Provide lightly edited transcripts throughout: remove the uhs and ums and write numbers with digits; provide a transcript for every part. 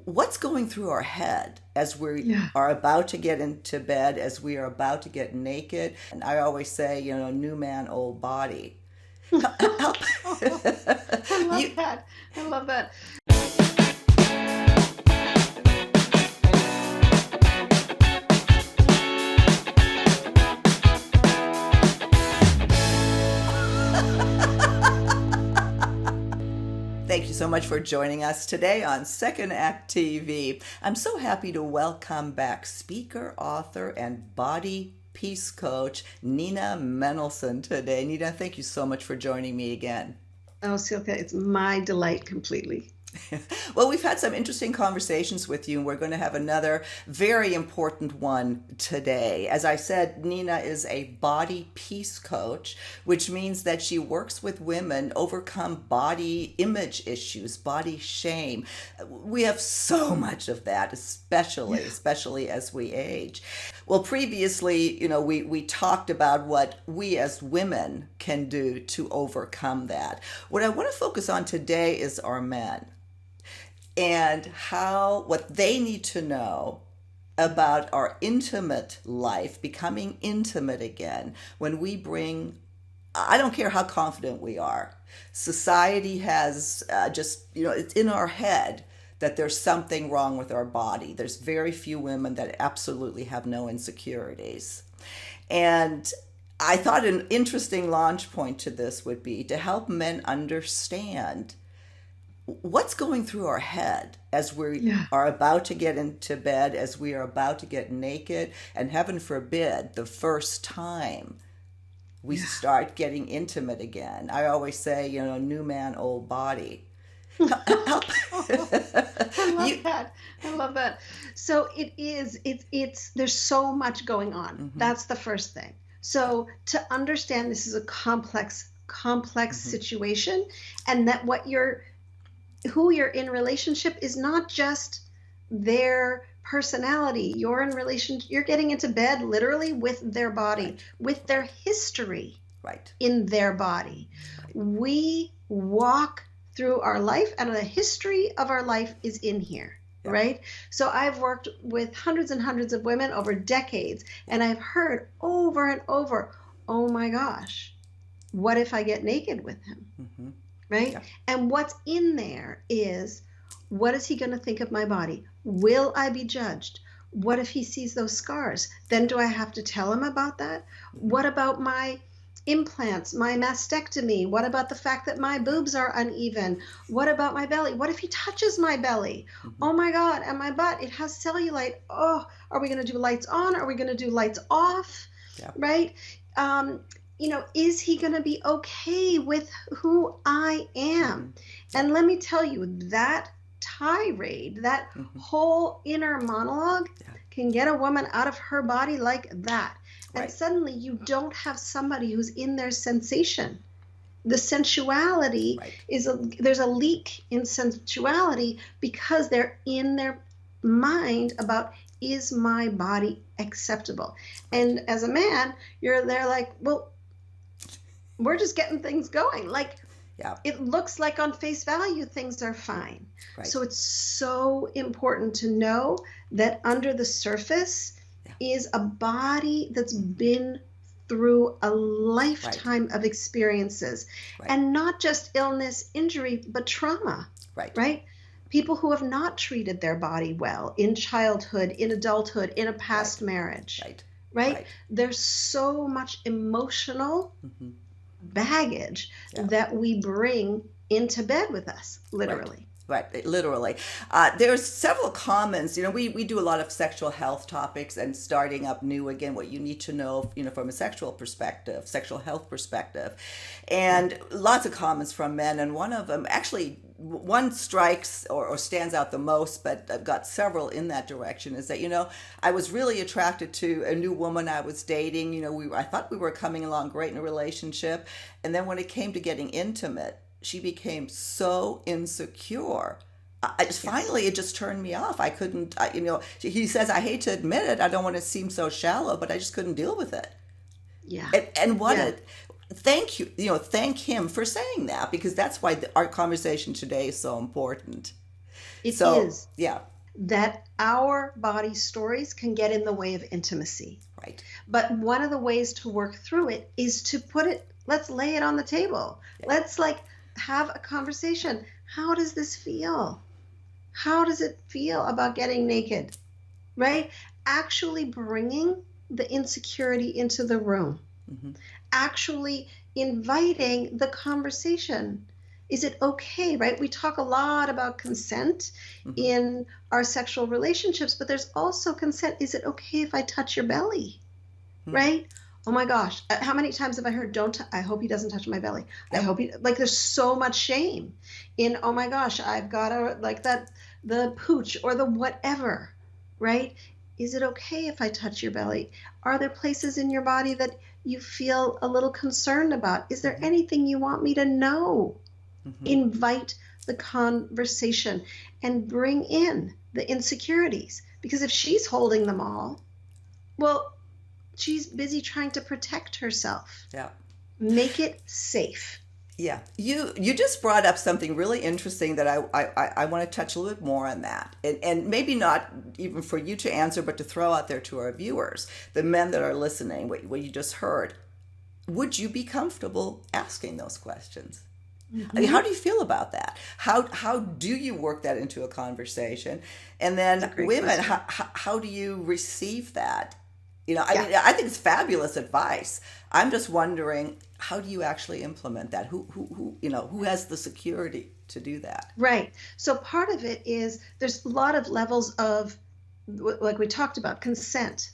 what's going through our head as we Yeah. are about to get into bed, as we are about to get naked. And I always say, new man, old body. Help. I love you, that. I love that. Thank you so much for joining us today on Second Act TV. I'm so happy to welcome back speaker, author, and body peace coach Nina Manolson today. Nina, thank you so much for joining me again. Oh, Silke, it's my delight completely. Well, we've had some interesting conversations with you, and we're going to have another very important one today. As I said, Nina is a body peace coach, which means that she works with women overcome body image issues, body shame. We have so much of that, especially as we age. Well, previously, we talked about what we as women can do to overcome that. What I want to focus on today is our men and what they need to know about our intimate life, becoming intimate again when we bring, I don't care how confident we are. Society has it's in our head that there's something wrong with our body. There's very few women that absolutely have no insecurities. And I thought an interesting launch point to this would be to help men understand what's going through our head as we Yeah. are about to get into bed, as we are about to get naked, and heaven forbid, the first time we start getting intimate again. I always say, new man, old body. Help. I you, love that. I love that. So it's there's so much going on. That's the first thing. So to understand this is a complex situation, and that who you're in relationship is not just their personality. You're getting into bed literally with their body, Right. with their history Right. in their body. Right. We walk through our life, and the history of our life is in here. Yeah. Right? So I've worked with hundreds and hundreds of women over decades, and I've heard over and over, oh my gosh, what if I get naked with him? Mm-hmm. Right? Yeah. And what's in there is, what is he going to think of my body? Will I be judged? What if he sees those scars? Then do I have to tell him about that? What about my implants, my mastectomy? What about the fact that my boobs are uneven? What about my belly? What if he touches my belly? Oh my God, and my butt, it has cellulite. Oh, are we going to do lights on? Are we going to do lights off? Yeah. Right? Is he going to be okay with who I am? And let me tell you, that tirade, that whole inner monologue can get a woman out of her body like that. And suddenly you don't have somebody who's in their sensation. The sensuality there's a leak in sensuality because they're in their mind about, is my body acceptable? And as a man, you're there like, well, we're just getting things going. Like, it looks like on face value, things are fine. Right. So it's so important to know that under the surface is a body that's been through a lifetime of experiences, and not just illness, injury, but trauma. Right? People who have not treated their body well in childhood, in adulthood, in a past marriage. Right? There's so much emotional baggage that we bring into bed with us, literally. Right, literally. There's several comments. We do a lot of sexual health topics and starting up new again, what you need to know, from a sexual health perspective. And lots of comments from men. And one of them, actually, one strikes or stands out the most, but I've got several in that direction, is that, I was really attracted to a new woman I was dating. I thought we were coming along great in a relationship. And then when it came to getting intimate, she became so insecure. Finally, it just turned me off. I couldn't, he says, I hate to admit it, I don't want to seem so shallow, but I just couldn't deal with it. Yeah. And thank you, thank him for saying that, because that's why our conversation today is so important. It is. Yeah. that our body stories can get in the way of intimacy. Right. But one of the ways to work through it is to put it, let's lay it on the table. Yeah. Let's like have a conversation. How does this feel? How does it feel about getting naked? Right? Actually bringing the insecurity into the room. Mm-hmm. Actually inviting the conversation. Is it okay, right? We talk a lot about consent in our sexual relationships, but there's also consent. Is it okay if I touch your belly, right? Oh my gosh. How many times have I heard, I hope he doesn't touch my belly. Yep. I hope like there's so much shame in, oh my gosh, I've got to like that, the pooch or the whatever, right? Is it okay if I touch your belly? Are there places in your body that you feel a little concerned about? Is there anything you want me to know? Invite the conversation and bring in the insecurities, because if she's holding them all, well, she's busy trying to protect herself. Yeah. Make it safe. Yeah. You just brought up something really interesting that I want to touch a little bit more on that. And maybe not even for you to answer, but to throw out there to our viewers, the men that are listening, what you just heard. Would you be comfortable asking those questions? I mean, how do you feel about that? How do you work that into a conversation? And then women, how do you receive that? You know, I mean, I think it's fabulous advice. I'm just wondering, how do you actually implement that? Who has the security to do that? Right. So part of it is there's a lot of levels of, like we talked about, consent.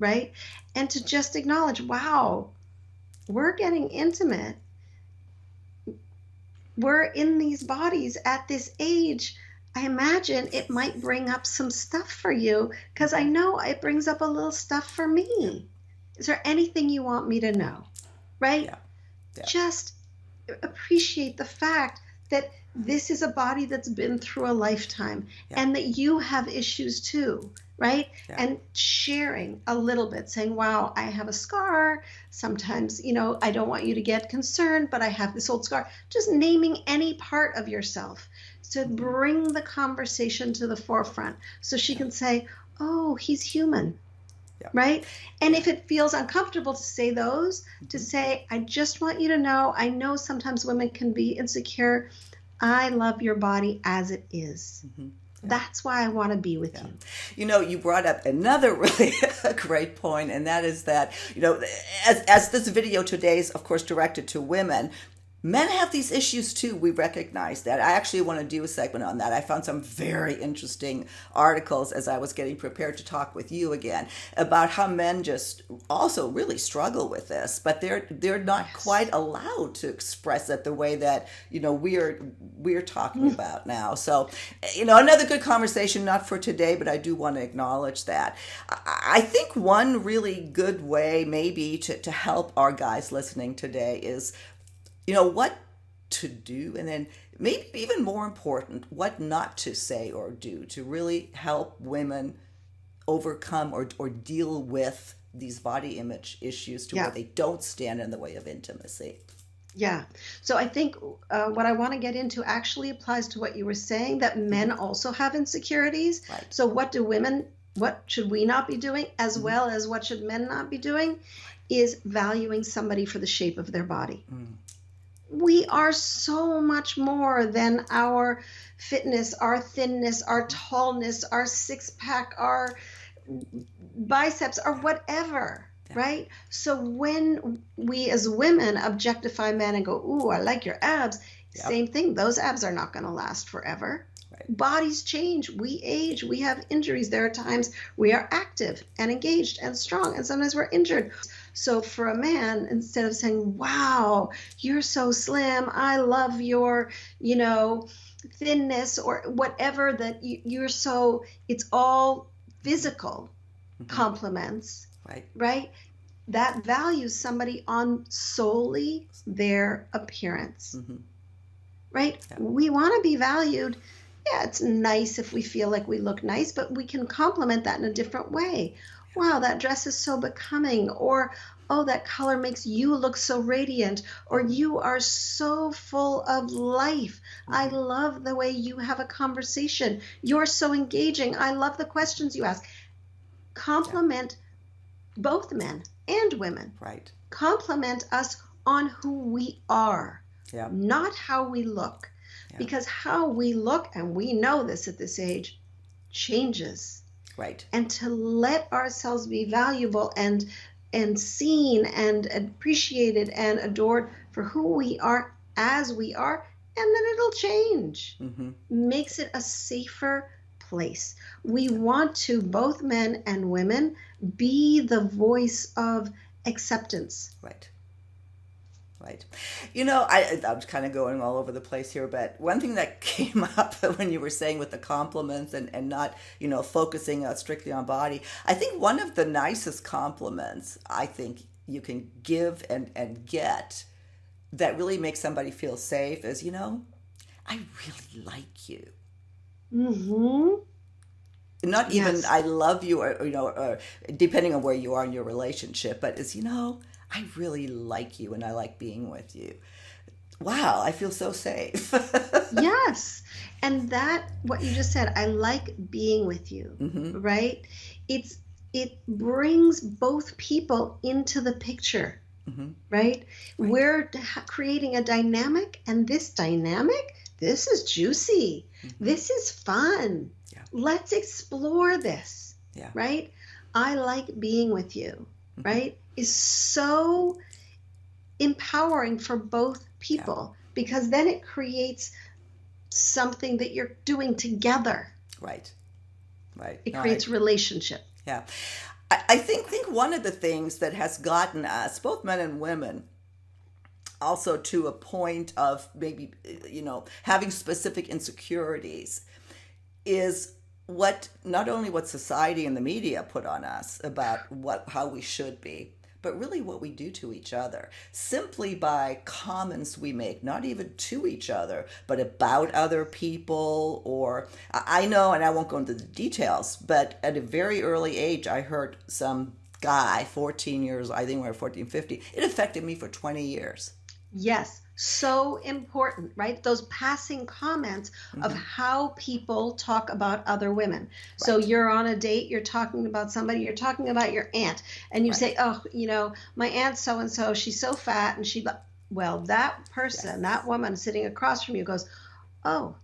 Right. And to just acknowledge, wow, we're getting intimate. We're in these bodies at this age. I imagine it might bring up some stuff for you, because I know it brings up a little stuff for me. Is there anything you want me to know? Right? Yeah. Just appreciate the fact that this is a body that's been through a lifetime and that you have issues too. Right? Yeah. And sharing a little bit, saying, wow, I have a scar. Sometimes, I don't want you to get concerned, but I have this old scar. Just naming any part of yourself to bring the conversation to the forefront so she can say, oh, he's human. Yeah. Right? And if it feels uncomfortable to say those, to say, I just want you to know, I know sometimes women can be insecure. I love your body as it is. Mm-hmm. That's why I want to be with you. You brought up another really great point, and that is that, as this video today is, of course, directed to women, men have these issues too. We recognize that. I actually want to do a segment on that. I found some very interesting articles as I was getting prepared to talk with you again about how men just also really struggle with this, but they're not quite allowed to express it the way that we're talking about now. So, another good conversation, not for today, but I do want to acknowledge that. I think one really good way maybe to help our guys listening today is what to do, and then maybe even more important, what not to say or do to really help women overcome or deal with these body image issues to where they don't stand in the way of intimacy. Yeah. So I think what I want to get into actually applies to what you were saying, that men also have insecurities. Right. So what should we not be doing, as well as what should men not be doing, is valuing somebody for the shape of their body. We are so much more than our fitness, our thinness, our tallness, our six-pack, our biceps, or whatever, right? So when we as women objectify men and go, ooh, I like your abs, same thing. Those abs are not going to last forever. Right. Bodies change. We age. We have injuries. There are times we are active and engaged and strong, and sometimes we're injured. So for a man, instead of saying, wow, you're so slim, I love your, thinness or whatever, that you're so, it's all physical compliments, right? That values somebody on solely their appearance, right? Yeah. We want to be valued. Yeah, it's nice if we feel like we look nice, but we can compliment that in a different way. wow, that dress is so becoming, or oh, that color makes you look so radiant, or you are so full of life. I love the way you have a conversation. You're so engaging. I love the questions you ask. Compliment both men and women. Right. Compliment us on who we are, Yeah. not how we look. Yeah. Because how we look, and we know this at this age, changes. Right. And to let ourselves be valuable and seen and appreciated and adored for who we are as we are, and then it'll change. Makes it a safer place. We want to, both men and women, be the voice of acceptance. Right. Right. You know, I'm kind of going all over the place here, but one thing that came up when you were saying with the compliments and not, you know, focusing strictly on body, I think one of the nicest compliments I think you can give and get that really makes somebody feel safe is, you know, I really like you. Not even I love you, or, you know, or depending on where you are in your relationship, but it's, you know, I really like you and I like being with you. Wow, I feel so safe. Yes. And that, what you just said, I like being with you, right? It brings both people into the picture, right? We're creating a dynamic, and this dynamic, this is juicy. This is fun. Yeah. Let's explore this, right? I like being with you, right? Is so empowering for both people, because then it creates something that you're doing together. Right. It creates relationship. Yeah. I think one of the things that has gotten us, both men and women, also to a point of maybe, you know, having specific insecurities is not only what society and the media put on us about how we should be, but really what we do to each other, simply by comments we make, not even to each other, but about other people. Or I know, and I won't go into the details, but at a very early age, I heard some guy, 14 years, I think we were 14, 15, it affected me for 20 years. Yes, so important, right? Those passing comments of how people talk about other women. Right. So you're on a date, you're talking about somebody, you're talking about your aunt, and you say, oh, you know, my aunt so-and-so, she's so fat, and well, that person, that woman sitting across from you goes, oh,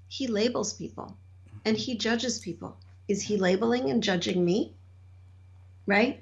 he labels people and he judges people. Is he labeling and judging me? Right?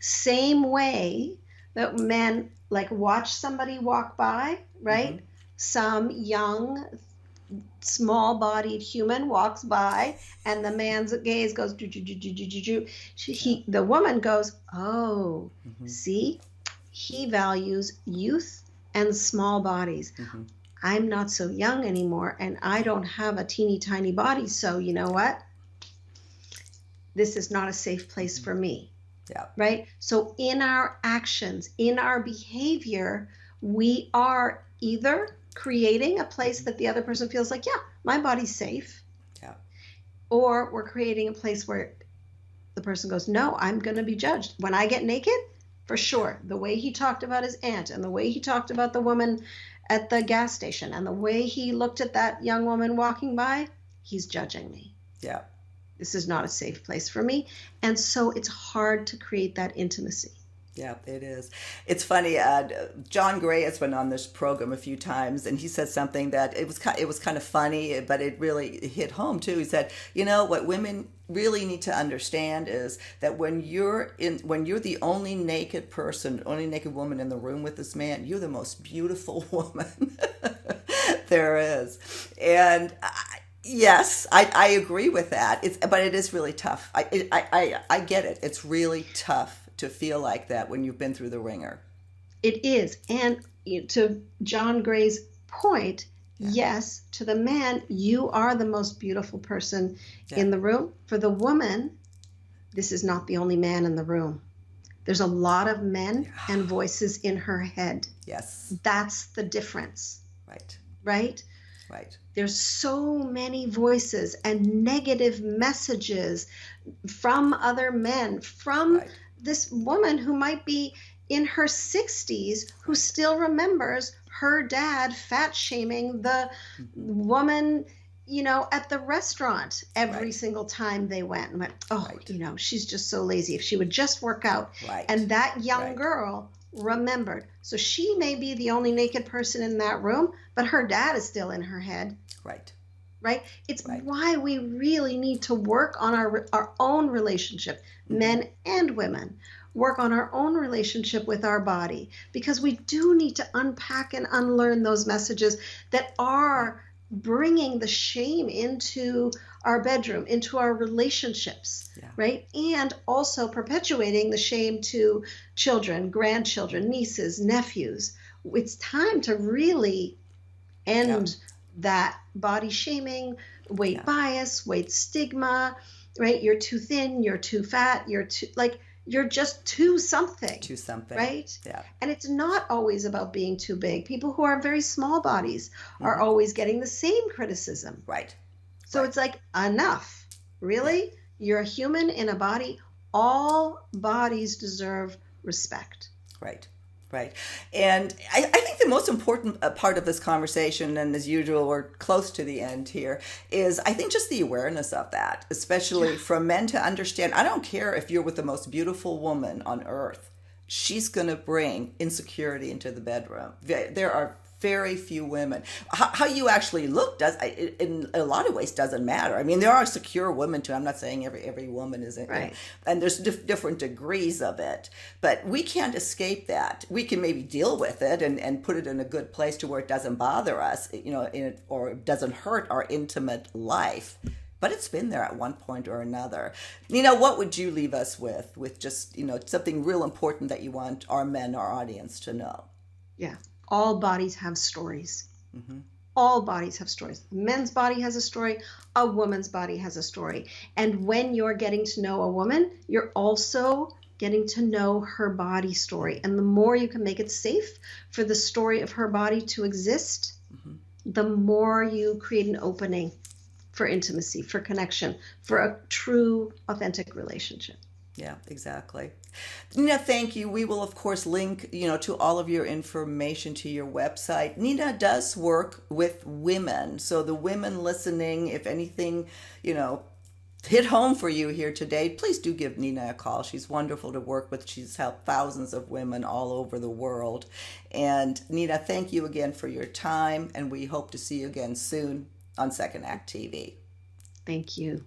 Same way that men watch somebody walk by, right? Some young, small-bodied human walks by, and the man's gaze goes, the woman goes, oh, see, he values youth and small bodies. I'm not so young anymore, and I don't have a teeny tiny body, so you know what? This is not a safe place for me. Yeah. Right? So in our actions, in our behavior, we are either creating a place that the other person feels like, yeah, my body's safe. Yeah. Or we're creating a place where the person goes, no, I'm going to be judged. When I get naked, for sure, the way he talked about his aunt and the way he talked about the woman at the gas station and the way he looked at that young woman walking by, he's judging me. Yeah. This is not a safe place for me. And so it's hard to create that intimacy. Yeah, it is. It's funny. John Gray has been on this program a few times, and he said something that it was kind of funny, but it really hit home too. He said, you know, what women really need to understand is that when you're the only naked person, only naked woman in the room with this man, you're the most beautiful woman there is. And yes, I agree with that. But it is really tough. I get it. It's really tough to feel like that when you've been through the ringer. It is. And to John Gray's point, yes, to the man, you are the most beautiful person in the room. For the woman, this is not the only man in the room. There's a lot of men and voices in her head. Yes. That's the difference. Right. Right? Right. There's so many voices and negative messages from other men, from Right. this woman who might be in her 60s, who still remembers her dad fat shaming the woman, at the restaurant every Right. single time they went, oh, Right. she's just so lazy. If she would just work out. Right. And that young Right. girl remembered. So she may be the only naked person in that room, but her dad is still in her head. Right. Right? It's Right. why we really need to work on our own relationship, men and women. Work on our own relationship with our body, because we do need to unpack and unlearn those messages that are bringing the shame into our bedroom, into our relationships, right? And also perpetuating the shame to children, grandchildren, nieces, nephews. It's time to really end that body shaming, weight bias, weight stigma, right? You're too thin, you're too fat, you're just too something. Too something. Right? Yeah. And it's not always about being too big. People who are very small bodies are always getting the same criticism. Right. So it's like, enough. Really? You're a human in a body. All bodies deserve respect. Right. Right. And I think the most important part of this conversation, and as usual, we're close to the end here, is I think just the awareness of that, especially for men to understand. I don't care if you're with the most beautiful woman on earth. She's going to bring insecurity into the bedroom. There are very few women. How you actually look does, in a lot of ways, doesn't matter. I mean, there are secure women too. I'm not saying every woman is, right. And there's different degrees of it. But we can't escape that. We can maybe deal with it and put it in a good place to where it doesn't bother us, or it doesn't hurt our intimate life. But it's been there at one point or another. What would you leave us with just, something real important that you want our men, our audience to know? Yeah. All bodies have stories. All bodies have stories. A men's body has a story. A woman's body has a story. And when you're getting to know a woman, you're also getting to know her body story. And the more you can make it safe for the story of her body to exist, the more you create an opening for intimacy, for connection, for a true, authentic relationship. Yeah, exactly. Nina, thank you. We will, of course, link, to all of your information to your website. Nina does work with women. So the women listening, if anything, hit home for you here today, please do give Nina a call. She's wonderful to work with. She's helped thousands of women all over the world. And Nina, thank you again for your time. And we hope to see you again soon on Second Act TV. Thank you.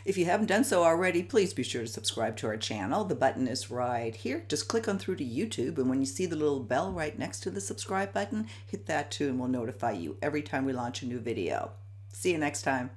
If you haven't done so already, please be sure to subscribe to our channel. The button is right here. Just click on through to YouTube, and when you see the little bell right next to the subscribe button, hit that too, and we'll notify you every time we launch a new video. See you next time.